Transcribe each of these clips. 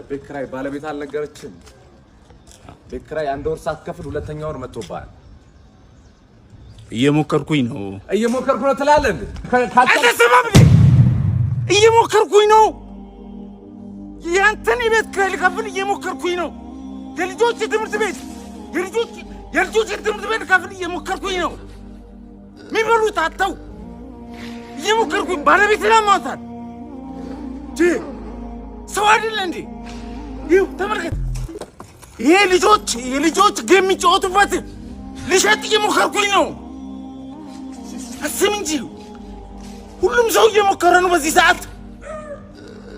በክራይ ባለቤት አልነገረችም። በክራይ አንድ ወር ሳትከፍል ሁለተኛ ወር መጥቶባል። እየሞከርኩኝ ነው ትላለህ። አትሰማም? እየሞከርኩኝ ነው። ያንተን ቤት ከፍል እየሞከርኩኝ ነው። የልጆች ትምህርት ቤት ከፍል እየሞከርኩኝ ነው። የሚበሉት አጥተው እየሞከርኩኝ ባለቤት ለማውጣት ሰው አይደለ እንዴ? ይኸው ተመልከት። ይሄ የልጆች ጌም የሚጫወቱበት ልሸጥ እየሞከርኩኝ ነው። አስብ እንጂ ሁሉም ሰው እየሞከረ ነው በዚህ ሰዓት።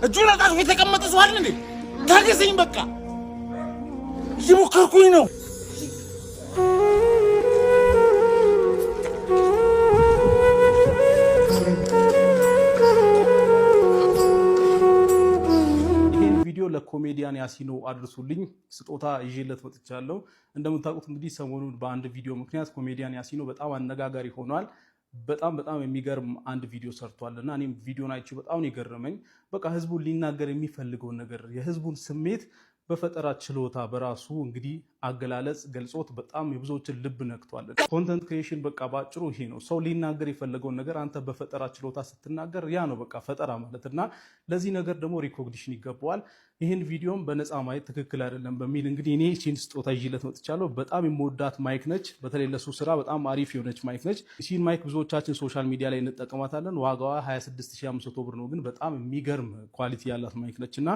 እጁን አጣጥፎ የተቀመጠ ሰው አይደል እንዴ? ታገሰኝ በቃ። እየሞከርኩኝ ነው። ለኮሜዲያን ያሲኖ አድርሱልኝ ስጦታ ይዤለት ወጥቻለሁ። እንደምታውቁት እንግዲህ ሰሞኑን በአንድ ቪዲዮ ምክንያት ኮሜዲያን ያሲኖ በጣም አነጋጋሪ ሆኗል። በጣም የሚገርም አንድ ቪዲዮ ሰርቷልና እኔም ቪዲዮን አይቼ በጣም የገረመኝ በቃ ህዝቡ ሊናገር የሚፈልገው ነገር የህዝቡን ስሜት በፈጠራ ችሎታ በራሱ እንግዲህ አገላለጽ ገልጾት በጣም የብዙዎችን ልብ ነክቷል። ኮንተንት ክሪኤሽን በቃ ባጭሩ ይሄ ነው። ሰው ሊናገር የፈለገውን ነገር አንተ በፈጠራ ችሎታ ስትናገር ያ ነው በቃ ፈጠራ ማለትና ለዚህ ነገር ደግሞ ሪኮግኒሽን ይገባዋል። ይህን ቪዲዮም በነፃ ማየት ትክክል አይደለም በሚል እንግዲህ እኔ እቺን ስጦታ ይዤለት መጥቻለሁ። በጣም የምወዳት ማይክ ነች። በተለይ ለሱ ስራ በጣም አሪፍ የሆነች ማይክ ነች። እቺን ማይክ ብዙዎቻችን ሶሻል ሚዲያ ላይ እንጠቀማታለን። ዋጋዋ 26500 ብር ነው፣ ግን በጣም የሚገርም ኳሊቲ ያላት ማይክ ነች እና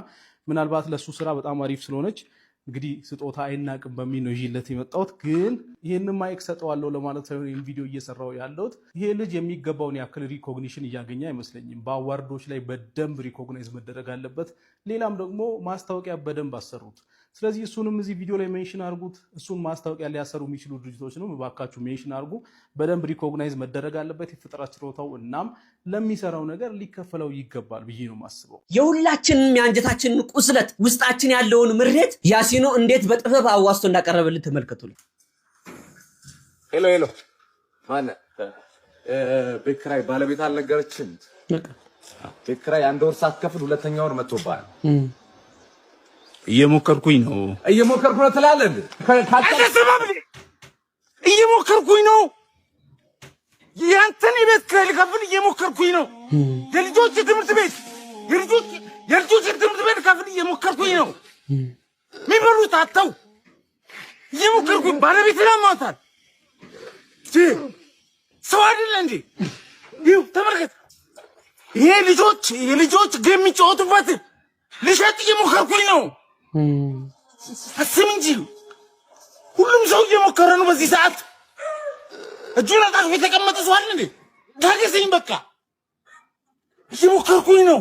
ምናልባት ለሱ ስራ በጣም አሪፍ ስለሆነች እንግዲህ ስጦታ አይናቅም በሚል ነው ይዤለት የመጣሁት። ግን ይህንን ማይክ ሰጠዋለሁ ለማለት ሳይሆን ይህን ቪዲዮ እየሰራው ያለሁት ይሄ ልጅ የሚገባውን ያክል ሪኮግኒሽን እያገኘ አይመስለኝም። በአዋርዶች ላይ በደንብ ሪኮግናይዝ መደረግ አለበት። ሌላም ደግሞ ማስታወቂያ በደንብ አሰሩት። ስለዚህ እሱንም እዚህ ቪዲዮ ላይ ሜንሽን አድርጉት። እሱን ማስታወቂያ ሊያሰሩ የሚችሉ ድርጅቶች ነው እባካችሁ ሜንሽን አድርጉ። በደንብ ሪኮግናይዝ መደረግ አለበት የፈጠራ ችሎታው፣ እናም ለሚሰራው ነገር ሊከፈለው ይገባል ብዬ ነው ማስበው። የሁላችንም የአንጀታችንን ቁስለት ውስጣችን ያለውን ምሬት ያሲኖ እንዴት በጥበብ አዋስቶ እንዳቀረበልን ተመልከቱልኝ። ሄሎ ማነ በክራይ ባለቤት አልነገረችም። በክራይ አንድ ወር ሳትከፍል ሁለተኛ ወር መጥቶባል። እየሞከርኩኝ ነው ትላለህ። አትሰማም? እየሞከርኩኝ ነው። ያንተን ቤት ከፍል እየሞከርኩኝ ነው። የልጆች ትምህርት ቤት ከፍል እየሞከርኩኝ ነው። የሚበሉት አጥተው እየሞከርኩኝ ባለቤት ለማውጣት ሰው አይደለ እንዴ? ይኸው ተመልከት። ይሄ የልጆች ጌም የሚጫወቱበት ልሸጥ እየሞከርኩኝ ነው። አስብ እንጂ ሁሉም ሰው እየሞከረ ነው በዚህ ሰዓት። እጁን አጣጥፎ የተቀመጠ ሰው አይደል እንዴ? ታገሰኝ በቃ። እየሞከርኩኝ ነው።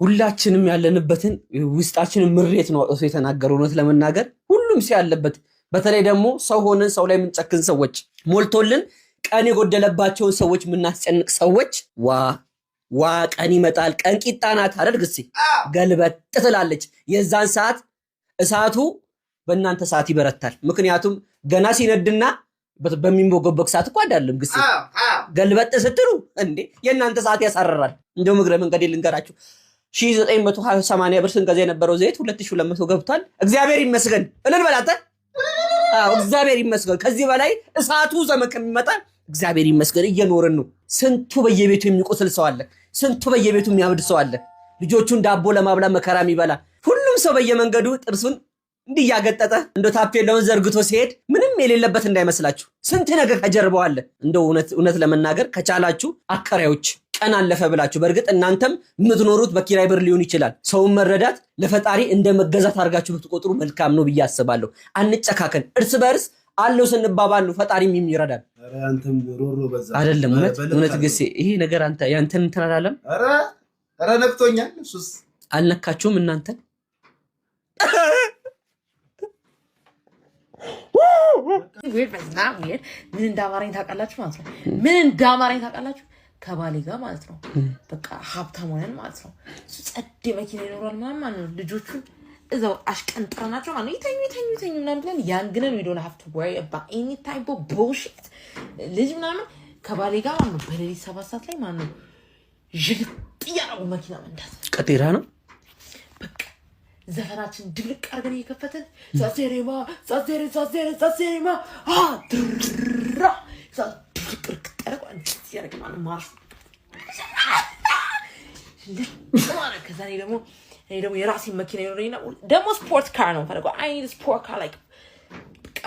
ሁላችንም ያለንበትን ውስጣችንን ምሬት ነው አውጥቶ የተናገረው። እውነት ለመናገር ሁሉም ሰው ያለበት፣ በተለይ ደግሞ ሰው ሆነን ሰው ላይ የምንጨክን ሰዎች፣ ሞልቶልን ቀን የጎደለባቸውን ሰዎች የምናስጨንቅ ሰዎች ዋ ቀን ይመጣል። ቀን ቂጣ ናት አይደል? ግሴ ገልበጥ ትላለች። የዛን ሰዓት እሳቱ በእናንተ ሰዓት ይበረታል። ምክንያቱም ገና ሲነድና በሚንቦገበግ ሰዓት እኮ አይደለም ግሴ ገልበጥ ስትሉ እንዴ የእናንተ ሰዓት ያሳረራል። እንደው ምግረ መንገድ ልንገራችሁ 1980 ብር ስንገዛ የነበረው ዘይት 2200 ገብቷል። እግዚአብሔር ይመስገን እልል በላተ። እግዚአብሔር ይመስገን። ከዚህ በላይ እሳቱ ዘመን ከሚመጣ እግዚአብሔር ይመስገን እየኖርን ነው። ስንቱ በየቤቱ የሚቆስል ሰው አለ። ስንቱ በየቤቱ የሚያብድ ሰው አለ። ልጆቹን ዳቦ ለማብላ መከራ የሚበላ ሁሉም ሰው በየመንገዱ ጥርሱን እንዲያገጠጠ እንደ ታፔላውን ዘርግቶ ሲሄድ ምንም የሌለበት እንዳይመስላችሁ። ስንት ነገር ከጀርባው አለ። እንደው እውነት ለመናገር ከቻላችሁ አከራዮች ቀን አለፈ ብላችሁ፣ በእርግጥ እናንተም የምትኖሩት በኪራይ ብር ሊሆን ይችላል። ሰውን መረዳት ለፈጣሪ እንደ መገዛት አድርጋችሁ ብትቆጥሩ መልካም ነው ብዬ አስባለሁ። አንጨካከን፣ እርስ በርስ አለው ስንባባል ነው ፈጣሪም የሚረዳን። አረ አንተም ሮሮ በዛ አይደለም። እውነት ግሴ ይሄ ነገር አንተ ያንተን እንትን አላለም። አረ ነክቶኛል። እሱስ አልነካችሁም እናንተ? ምን እንዳማረኝ ታውቃላችሁ ማለት ነው። ምን እንዳማረኝ ታውቃላችሁ? ከባሌ ጋር ማለት ነው። በቃ ሀብታም ሆነን ማለት ነው። ጸድ መኪና ይኖራል ምናምን ማለት ነው። ልጆቹን እዛው አሽቀንጥረናቸው ማለት ይተኙ ምናምን ብለን ያንግነን we don't have to worry about any type of bullshit ልጅ ምናምን ከባሌ ጋር ማለት ነው በሌሊት 7 ሰዓት ላይ ማለት ነው ጅልጥ ያለው መኪና መንዳት ቀጤራ ነው በቃ ዘፈናችን ድብልቅ አድርገን እየከፈትን ሳሴሬማ ድራ ድብልቅ ጠረቁ አንቺ ያረጋማን ማርሽ ከዛ እኔ ደግሞ የራሴ መኪና ይኖረኝና ደግሞ ስፖርት ካር ነው ፈልገው I need a sport car like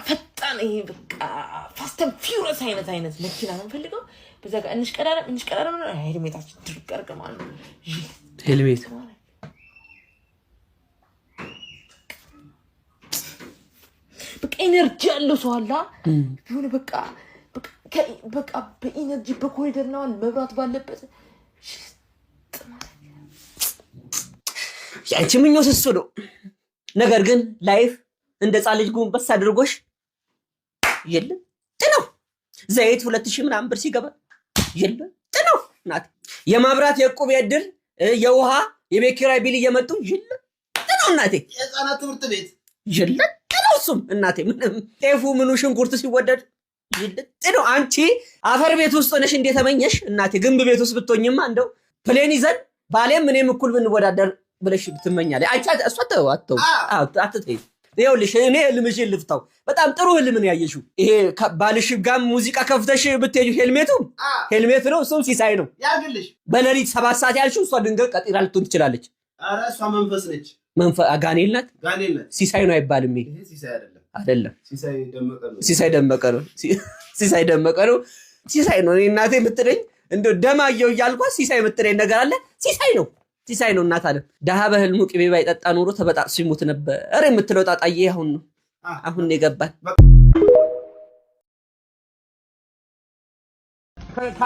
ፈጣን ይሄ በቃ fast and furious አይነት መኪና ነው ፈልገው በዛ ጋር እንሽቀዳደም ሄልሜታችን ድርቅ አድርገን ማለት ነው ሄልሜት በቃ ኢነርጂ ያለው ሰው አላ ይሁን በቃ በኢነርጂ በኮሪደር ነው መብራት ባለበት ያቺ ምኞት እሱ ነው ነገር ግን ላይፍ እንደ ጻልጅ ጉንበስ አድርጎሽ የለም ጥነው ዘይት 2000 ምናምን ብር ሲገባ የለም ጥነው ናት የማብራት የቁብ የድር የውሃ የቤት ኪራይ ቢል እየመጡ የለም ጥነው እናቴ የህፃናት ትምህርት ቤት የለም ጥነው እሱም እናቴ ምንም ጤፉ ምኑ ሽንኩርት ሲወደድ የለም ጥነው አንቺ አፈር ቤት ውስጥ ሆነሽ እንደተመኘሽ እናቴ ግንብ ቤት ውስጥ ብትሆኝማ እንደው ፕሌን ይዘን ባሌም እኔም እኩል ብንወዳደር ብለሽ ትመኛለሽ አንቺ እሷ አትተይ ይኸውልሽ እኔ ህልምሽን ልፍታው በጣም ጥሩ ህልም ነው ያየሽው ይሄ ባልሽ ጋር ሙዚቃ ከፍተሽ ብትሄጂ ሄልሜት ነው እሱም ሲሳይ ነው ያግልሽ በሌሊት 7 ሰዓት ያልሽው እሷ ድንገት ቀጢራ ልትሆን ትችላለች አረ እሷ መንፈስ ነች ጋኔል ናት ሲሳይ ነው አይባልም ይሄ ሲሳይ አይደለም ሲሳይ ደመቀ ነው ሲሳይ ነው እናቴ የምትለኝ እንደው ደማየው እያልኳት ሲሳይ የምትለኝ ነገር አለ ሲሳይ ነው እናት አለ ደሃ በህልሙ ቅቤ ባይጠጣ ኖሮ ተበጣጥሶ ይሞት ነበር የምትለው ጣጣዬ አሁን የገባን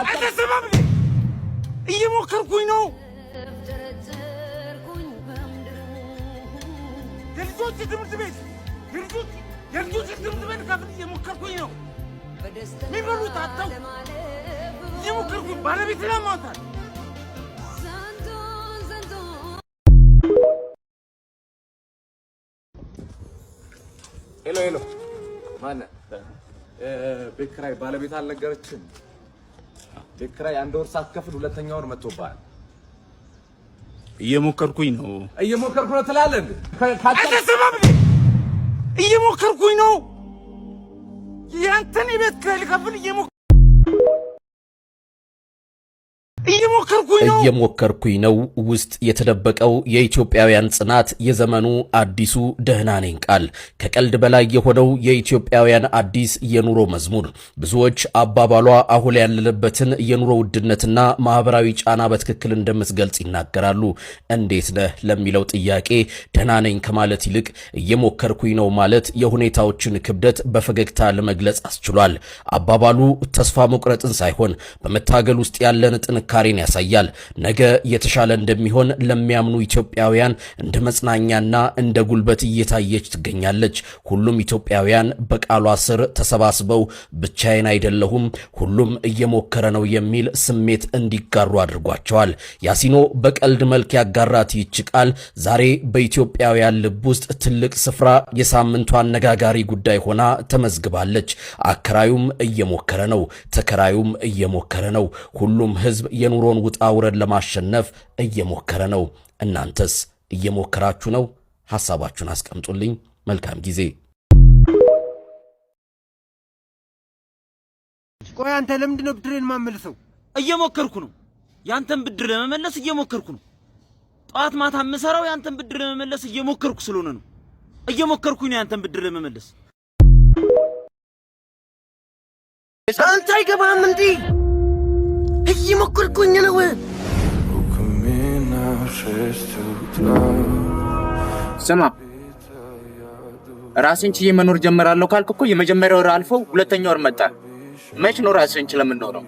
አተሰማም እየሞከርኩኝ ነው የልጆች ትምህርት ቤት ከፍል እየሞከርኩኝ ነው የሚበሉት አጣው እየሞከርኩኝ ባለቤት ለማውጣት ሄሎ ማን ቤት ኪራይ ባለቤት አልነገረችም ቤት ኪራይ 1 ወር ሳትከፍል ሁለተኛ ወር መጥቶባል እየሞከርኩኝ ነው ትላለህ አተሰማም እየሞከርኩኝ ነው ያንተን ቤት ኪራይ ልከፍል እየሞከርኩኝ ነው ውስጥ የተደበቀው የኢትዮጵያውያን ጽናት የዘመኑ አዲሱ ደህና ነኝ ቃል ከቀልድ በላይ የሆነው የኢትዮጵያውያን አዲስ የኑሮ መዝሙር ብዙዎች አባባሏ አሁን ያለለበትን የኑሮ ውድነትና ማህበራዊ ጫና በትክክል እንደምትገልጽ ይናገራሉ እንዴት ነህ ለሚለው ጥያቄ ደህና ነኝ ከማለት ይልቅ እየሞከርኩኝ ነው ማለት የሁኔታዎችን ክብደት በፈገግታ ለመግለጽ አስችሏል አባባሉ ተስፋ መቁረጥን ሳይሆን በመታገል ውስጥ ያለን ጥንካሬን ያሳያል ነገ የተሻለ እንደሚሆን ለሚያምኑ ኢትዮጵያውያን እንደ መጽናኛና እንደ ጉልበት እየታየች ትገኛለች ሁሉም ኢትዮጵያውያን በቃሏ ስር ተሰባስበው ብቻዬን አይደለሁም ሁሉም እየሞከረ ነው የሚል ስሜት እንዲጋሩ አድርጓቸዋል ያሲኖ በቀልድ መልክ ያጋራት ይህች ቃል ዛሬ በኢትዮጵያውያን ልብ ውስጥ ትልቅ ስፍራ የሳምንቱ አነጋጋሪ ጉዳይ ሆና ተመዝግባለች አከራዩም እየሞከረ ነው ተከራዩም እየሞከረ ነው ሁሉም ህዝብ የኑሮን ውጣ ውረድ ለማሸነፍ እየሞከረ ነው እናንተስ እየሞከራችሁ ነው ሐሳባችሁን አስቀምጡልኝ መልካም ጊዜ ቆይ አንተ ለምንድን ነው ብድሬን ማመልሰው እየሞከርኩ ነው ያንተን ብድር ለመመለስ እየሞከርኩ ነው ጧት ማታ መሰራው ያንተን ብድር ለመመለስ እየሞከርኩ ስለሆነ ነው እየሞከርኩኝ ነው ያንተን ብድር ለመመለስ አንተ አይገባም እንዴ እየሞከርኩኝ ነው ስማ ራስን ችዬ መኖር ጀመራለሁ ካልክ እኮ የመጀመሪያው ወር አልፎ ሁለተኛው ወር መጣ መች ነው ራስን ችለ የምንኖረው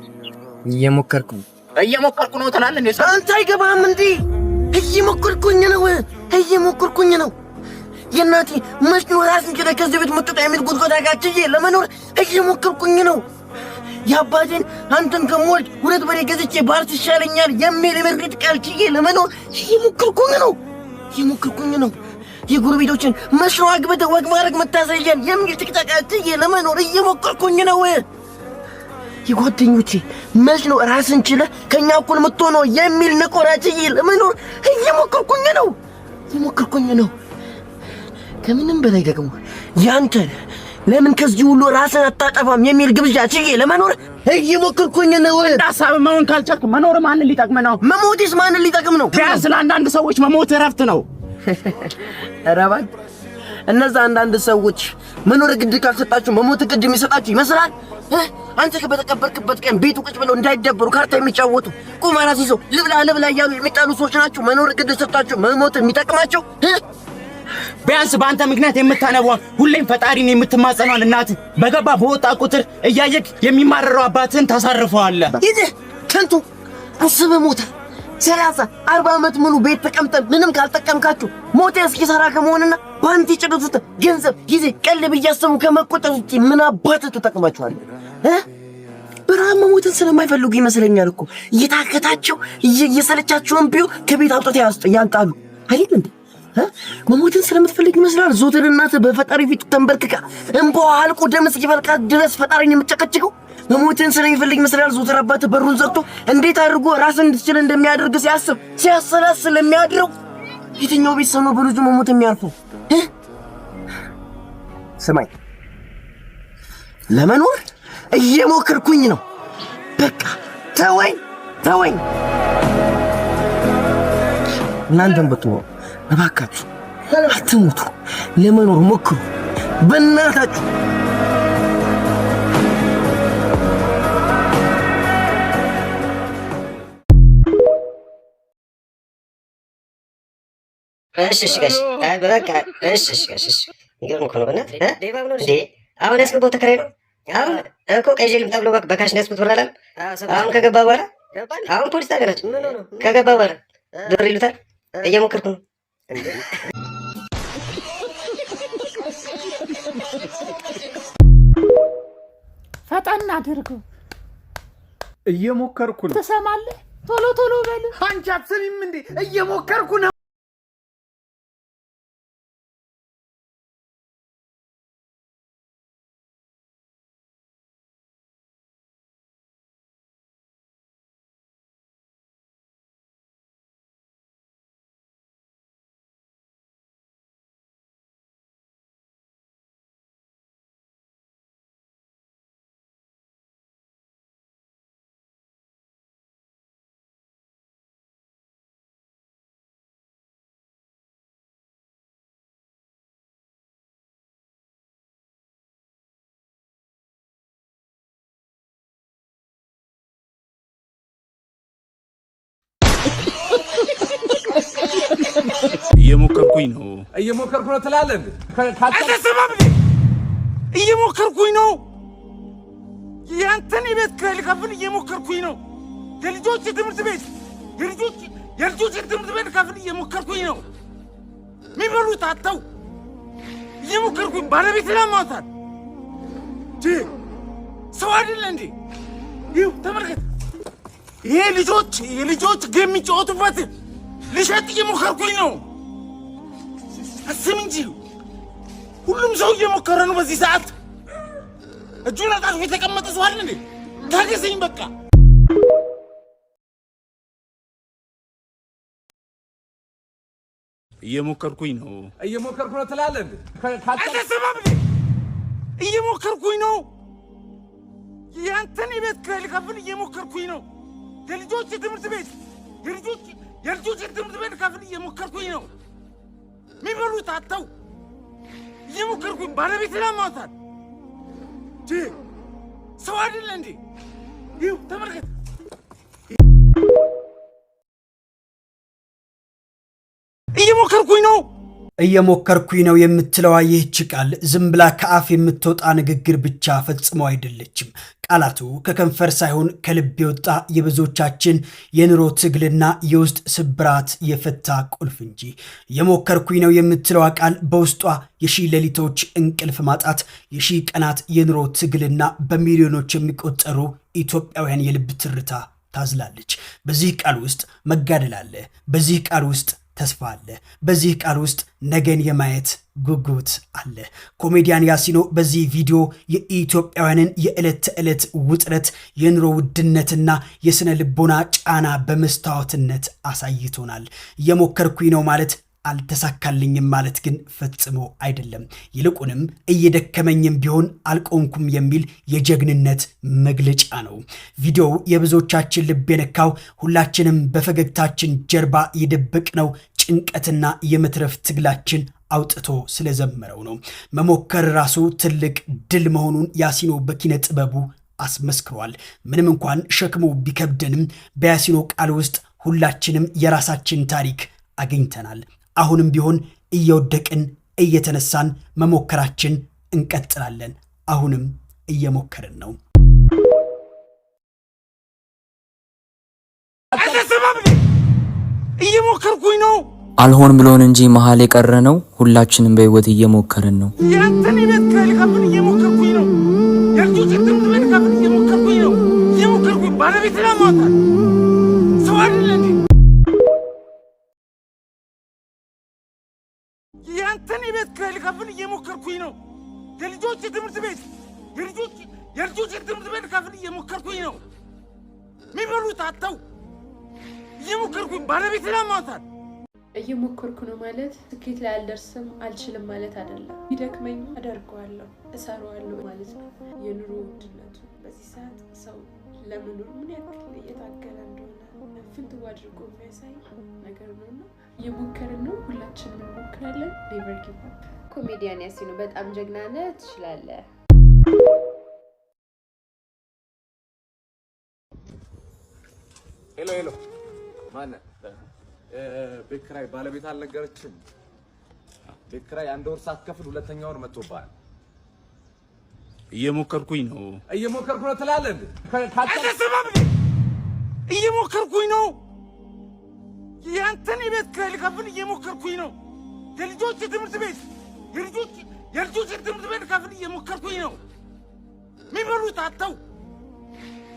እየሞከርኩ ነው ትላለህ እንዴ አንተ አይገባም እንዴ እየሞከርኩኝ ነው የናቲ መች ነው ራስን ችለ ከዚህ ቤት መጥቶ የሚል ጉድጓድ አጋጭዬ ለመኖር እየሞከርኩኝ ነው ያባቴን አንተን ከሞልድ ሁለት በሬ ገዝቼ ባርስ ይሻለኛል የሚል ምርጥ ቃል ችዬ ለመኖር እየሞከርኩኝ ነው የጎረቤቶችን መስሎ አግብተህ ወግ ማድረግ መታሰየን የሚል ጭቅጨቃ ለመኖር እየሞከርኩኝ ነው። የጓደኞቼ መች ነው ራስን ችለህ ከኛ እኩል የምትሆነው የሚል ንቆራጭ ለመኖር እየሞከርኩኝ ነው። ከምንም በላይ ደግሞ ያንተ ለምን ከዚህ ሁሉ ራስን አታጠፋም የሚል ግብዣ ችዬ ለመኖር እየሞከርኩኝ ነው። ሐሳብ መሆን ካልቻልክ መኖር ማንን ሊጠቅም ነው? መሞትስ ማንን ሊጠቅም ነው? ቢያንስ ለአንዳንድ ሰዎች መሞት እረፍት ነው። ኧረ እባክህ እነዛ አንዳንድ ሰዎች መኖር ግድ ካልሰጣችሁ መሞት ግድ የሚሰጣችሁ ይመስላል? አንተ በተቀበርክበት ቀን ቤቱ ቁጭ ብለው እንዳይደበሩ ካርታ የሚጫወቱ ቁማራ ሲይዘው ልብላ እያሉ የሚጣሉ ሰዎች ናቸው መኖር ግድ ሰጣችሁ መሞት የሚጠቅማቸው? ቢያንስ በአንተ ምክንያት የምታነቧን ሁሌም ፈጣሪን የምትማጸኗን እናት በገባ በወጣ ቁጥር እያየክ የሚማረረው አባትን ታሳርፈዋለህ። ይህ ከንቱ አስበህ ሞተ 30-40 ዓመት ሙሉ ቤት ተቀምጠን ምንም ካልጠቀምካችሁ ሞቴ እስኪሰራ ከመሆንና ባንቲ ጭዱት ገንዘብ ጊዜ ቀልብ እያሰቡ ከመቆጠብ ውጪ ምን አባት ተጠቅማችኋል? በራም ሞትን ስለማይፈልጉ ይመስለኛል እኮ እየታከታቸው እየሰለቻቸውን ቢዩ ከቤት አውጥተው ያንጣሉ አይደል እንዴ? መሞትን ስለምትፈልግ ይመስላል ዞትር እናት በፈጣሪ ፊት ተንበርክካ እንባዋ አልቆ ደም እስኪፈልቃት ድረስ ፈጣሪን የምትጨቀጭቀው። መሞትን ስለሚፈልግ ይመስላል ዞትር አባት በሩን ዘግቶ እንዴት አድርጎ ራስን እንድትችል እንደሚያደርግ ሲያሰላስል የሚያድረው። የትኛው ቤተሰብ ነው በልጁ መሞት የሚያርፈው? ስማኝ፣ ለመኖር እየሞከርኩኝ ነው። በቃ ተወኝ። እናንተም ብትሆኑ እባካችሁ አትሙቱ፣ ለመኖር ሞክሩ በእናታችሁ። እሺ ጋሽ በቃ እሺ ይገርም እኮ ነው በእናትህ እንዴ። አሁን ያስገባው ተከራይ ነው። አሁን እኮ ቀይ ልምጣ ብሎ በካሽ ነው ያስኩት ብራላል። አሁን ከገባ በኋላ አሁን ፖሊስ ጣቢያ ናቸው። ከገባ በኋላ ብር ይሉታል። እየሞከርኩ ነው። ፈጠን አድርገው። እየሞከርኩ ነው። ትሰማለህ? ቶሎ በል። አንቺ አትሰሚም እንዴ? እየሞከርኩ ነው። እየሞከርኩ ነው ትላለህ እንዴ? አትሰማም እንዴ? እየሞከርኩኝ ነው። ያንተን የቤት ኪራይ ልከፍል እየሞከርኩኝ ነው። የልጆች ትምህርት ቤት ልከፍል እየሞከርኩኝ ነው። የሚበሉት አጥተው እየሞከርኩኝ ባለቤት ለማውጣት ሰው አይደለ እንዴ? ይኸው ተመልከት። ይሄ የልጆች ጌም የሚጫወቱበት ልሸጥ እየሞከርኩኝ ነው። አስም እንጂ ሁሉም ሰው እየሞከረ ነው። በዚህ ሰዓት እጁን አጣጥፎ የተቀመጠ ሰው አለ እንዴ? ታገሰኝ በቃ። እየሞከርኩኝ ነው ትላለህ እንዴ? አትሰማም እንዴ? እየሞከርኩኝ ነው። ያንተን የቤት ኪራይ ልከፍል እየሞከርኩኝ ነው። የልጆች ትምህርት ቤት ልከፍል እየሞከርኩኝ ነው። የሚበሉት አጥተው እየሞከርኩኝ ባለቤት ለማውጣት ሰው አይደለ እንዴ? ይኸው ተመልከት። እየሞከርኩኝ ነው የምትለዋ ይህች ቃል ዝም ብላ ከአፍ የምትወጣ ንግግር ብቻ ፈጽሞ አይደለችም። ቃላቱ ከከንፈር ሳይሆን ከልብ የወጣ የብዙዎቻችን የኑሮ ትግልና የውስጥ ስብራት የፈታ ቁልፍ እንጂ። እየሞከርኩኝ ነው የምትለዋ ቃል በውስጧ የሺህ ሌሊቶች እንቅልፍ ማጣት፣ የሺህ ቀናት የኑሮ ትግልና በሚሊዮኖች የሚቆጠሩ ኢትዮጵያውያን የልብ ትርታ ታዝላለች። በዚህ ቃል ውስጥ መጋደል አለ። በዚህ ቃል ውስጥ ተስፋ አለ። በዚህ ቃል ውስጥ ነገን የማየት ጉጉት አለ። ኮሜዲያን ያሲኖ በዚህ ቪዲዮ የኢትዮጵያውያንን የዕለት ተዕለት ውጥረት፣ የኑሮ ውድነትና የስነ ልቦና ጫና በመስታወትነት አሳይቶናል። እየሞከርኩኝ ነው ማለት አልተሳካልኝም ማለት ግን ፈጽሞ አይደለም። ይልቁንም እየደከመኝም ቢሆን አልቆምኩም የሚል የጀግንነት መግለጫ ነው። ቪዲዮው የብዙዎቻችን ልብ የነካው ሁላችንም በፈገግታችን ጀርባ የደበቅነው ጭንቀትና የመትረፍ ትግላችን አውጥቶ ስለዘመረው ነው። መሞከር ራሱ ትልቅ ድል መሆኑን ያሲኖ በኪነ ጥበቡ አስመስክሯል። ምንም እንኳን ሸክሙ ቢከብደንም በያሲኖ ቃል ውስጥ ሁላችንም የራሳችን ታሪክ አግኝተናል። አሁንም ቢሆን እየወደቅን እየተነሳን መሞከራችን እንቀጥላለን። አሁንም እየሞከርን ነው። እየሞከርኩኝ ነው። አልሆን ብሎን እንጂ መሀል የቀረ ነው። ሁላችንም በህይወት እየሞከርን ነው። ያንተን ቤት ከልከፍል እየሞከርኩኝ ነው። የልጆች ትምህርት ቤት ከፍል እየሞከርኩኝ ነው። እየሞከርኩኝ ባለቤት ለማውጣት ሰው አይደለ እንዴ? ያንተን ቤት ከልከፍል እየሞከርኩኝ ነው። የልጆች ትምህርት ቤት የልጆች ትምህርት ቤት ከፍል እየሞከርኩኝ ነው። የሚበሉት አጥተው እየሞከርኩኝ ባለቤት ለማውጣት እየሞከርኩ ነው ማለት ስኬት ላይ አልደርስም አልችልም ማለት አይደለም። ይደክመኝ አደርገዋለሁ እሰራዋለሁ ማለት ነው። የኑሮ ውድነቱ በዚህ ሰዓት ሰው ለመኖር ምን ያክል እየታገለ እንደሆነ ፍንትው አድርጎ የሚያሳይ ነገር ነውና እየሞከርን ነው። ሁላችንም እንሞክራለን። ኔቨር ጊቭ አፕ። ኮሜዲያን ያሲኖ በጣም ጀግና ነህ፣ ትችላለህ። ሄሎ ማነው? ቤት ኪራይ ባለቤት አልነገረችም? ቤት ኪራይ አንድ ወር ሳትከፍል ሁለተኛ ወር መጥቶብሃል። እየሞከርኩኝ ነው ትላለህ እንዴ? እየሞከርኩኝ ነው። ያንተን ቤት ኪራይ ልከፍል እየሞከርኩኝ ነው። የልጆች ትምህርት ቤት ትምህርት ቤት ከፍል እየሞከርኩኝ ነው። የሚበሉት አጥተው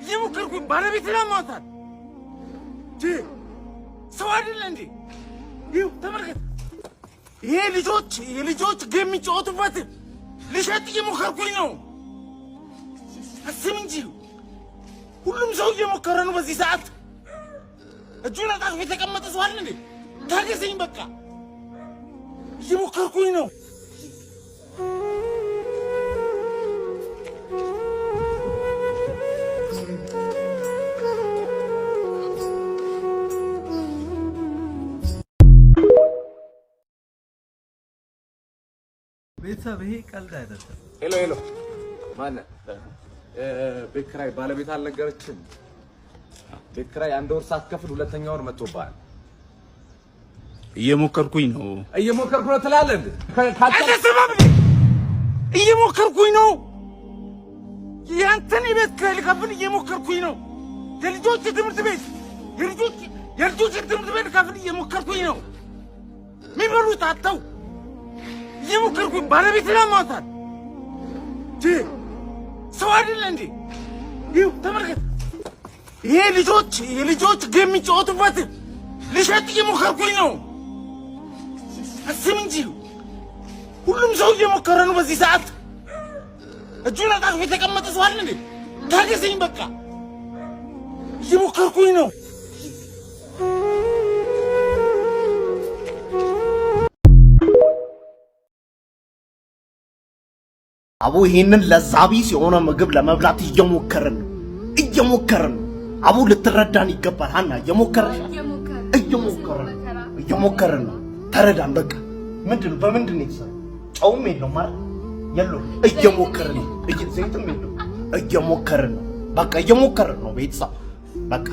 እየሞከርኩኝ ባለቤት ለማውጣት ሰው አይደለ እንዴ? ይኸው ተመልከት። ይሄ ልጆች ጌም የሚጫወቱበት ልሸጥ እየሞከርኩኝ ነው። አስብ እንጂ ሁሉም ሰው እየሞከረ ነው በዚህ ሰዓት። እጁን አጣጥፎ የተቀመጠ ሰው አለ እንዴ? ታገሰኝ በቃ። እየሞከርኩኝ ነው። ቤተሰብ ይሄ ቀልድ አይደለም። ሄሎ ማነው? ቤት ኪራይ ባለቤት አልነገረችም? ቤት ኪራይ አንድ ወር ሳትከፍል ሁለተኛ ወር መጥቶብሃል። እየሞከርኩኝ ነው ትላለህ እንዴ? እየሞከርኩኝ ነው። ያንተን ቤት ኪራይ ልከፍል እየሞከርኩኝ ነው። የልጆች ትምህርት ቤት ትምህርት ቤት ከፍል እየሞከርኩኝ ነው። የሚበሉት አጥተው እየሞከርኩኝ ባለቤት ለማውጣት ሰው አይደለ እንዴ? ይኸው ተመልከት። ይሄ ልጆች ጌም የሚጫወቱበት ልሸጥ እየሞከርኩኝ ነው። አስብ እንጂ ሁሉም ሰው እየሞከረ ነው በዚህ ሰዓት። እጁን አጣጥፎ የተቀመጠ ሰው አለ እንዴ? ታገሰኝ በቃ። እየሞከርኩኝ ነው። አቡ ይሄንን ለዛቢስ የሆነ ምግብ ለመብላት እየሞከርን ነው። አቡ ልትረዳን ይገባል። ሀና እየሞከርን ነው። ተረዳን በቃ። ምንድነው? በምንድን ነው የተሰራው? ጨውም የለውም ማለት የለውም። እየሞከርን ነው። ዘይትም የለውም። እየሞከርን ነው። በቃ እየሞከርን ነው ቤተሰብ። በቃ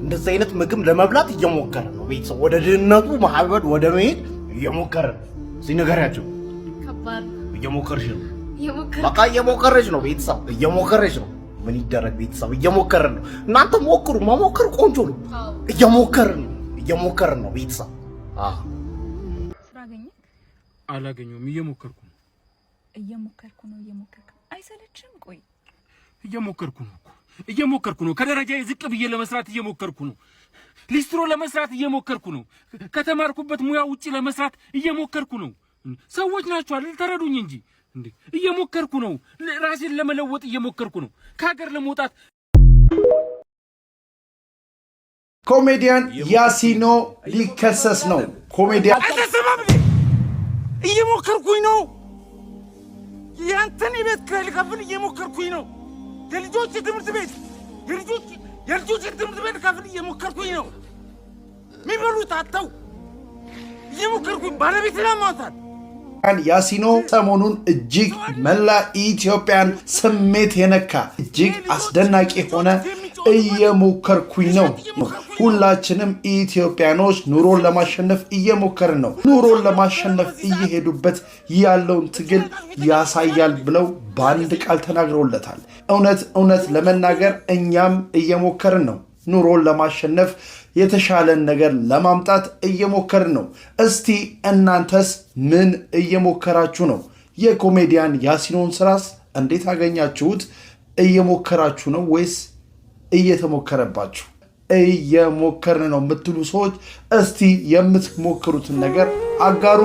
እንደዚህ አይነት ምግብ ለመብላት እየሞከርን ነው ቤተሰብ። ወደ ድህነቱ ማህበድ ወደ መሄድ እየሞከርን ነው። እዚህ ነገራቸው ከባድ እየሞከርሽ ነው። በቃ እየሞከረች ነው ቤተሰብ። እየሞከረች ነው። ምን ይደረግ ቤተሰብ፣ እየሞከርን ነው። እናንተ ሞክሩ። መሞከር ቆንጆ ነው። እየሞከርን ነው ቤተሰብ። ስራ አገኘህ? አላገኘሁም። እየሞከርኩ ነው። አይሰለችም? ቆይ እየሞከርኩ ነው እኮ። እየሞከርኩ ነው። ከደረጃዬ ዝቅ ብዬ ለመስራት እየሞከርኩ ነው። ሊስትሮ ለመስራት እየሞከርኩ ነው። ከተማርኩበት ሙያ ውጪ ለመስራት እየሞከርኩ ነው። ሰዎች ናቸው አይደል? ተረዱኝ እንጂ እንዴ እየሞከርኩ ነው። ራሴን ለመለወጥ እየሞከርኩ ነው። ከሀገር ለመውጣት ኮሜዲያን ያሲኖ ሊከሰስ ነው። ኮሜዲያን እየሞከርኩኝ ነው። ያንተን የቤት ኪራይ ልከፍል እየሞከርኩኝ ነው። የልጆች ትምህርት ቤት የልጆች ትምህርት ቤት ልከፍል እየሞከርኩኝ ነው። የሚበሉት አጥተው እየሞከርኩኝ ባለቤቴን ለማውጣት ያሲኖ ሰሞኑን እጅግ መላ ኢትዮጵያን ስሜት የነካ እጅግ አስደናቂ ሆነ እየሞከርኩኝ ነው። ሁላችንም ኢትዮጵያኖች ኑሮን ለማሸነፍ እየሞከርን ነው። ኑሮን ለማሸነፍ እየሄዱበት ያለውን ትግል ያሳያል ብለው በአንድ ቃል ተናግረውለታል። እውነት ለመናገር እኛም እየሞከርን ነው። ኑሮን ለማሸነፍ የተሻለን ነገር ለማምጣት እየሞከርን ነው። እስቲ እናንተስ ምን እየሞከራችሁ ነው? የኮሜዲያን ያሲኖን ስራስ እንዴት አገኛችሁት? እየሞከራችሁ ነው ወይስ እየተሞከረባችሁ? እየሞከርን ነው የምትሉ ሰዎች እስቲ የምትሞክሩትን ነገር አጋሩ።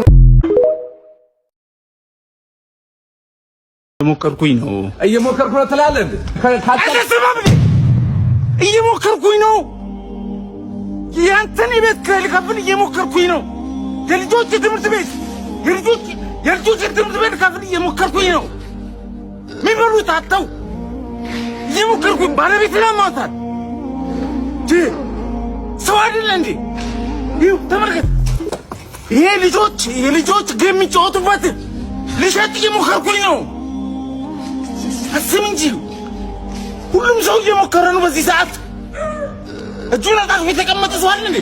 እየሞከርኩኝ ነው ትላለህ እንዴ? እየሞከርኩኝ ነው። ያንተን የቤት ኪራይ ልከፍል እየሞከርኩኝ ነው። የልጆች ትምህርት ቤት የልጆች ትምህርት ቤት ልከፍል እየሞከርኩኝ ነው። የሚበሉት አጥተው እየሞከርኩኝ ባለቤቴን ለማውጣት ሰው አይደለ እንዴ? ይኸው ተመልከት። ይሄ የልጆች ጌም የሚጫወቱበት ልሸጥ እየሞከርኩኝ ነው። አስብ እንጂ ሁሉም ሰው እየሞከረ ነው። በዚህ ሰዓት እጁን አጣጥፎ የተቀመጠ ሰው አለ እንዴ?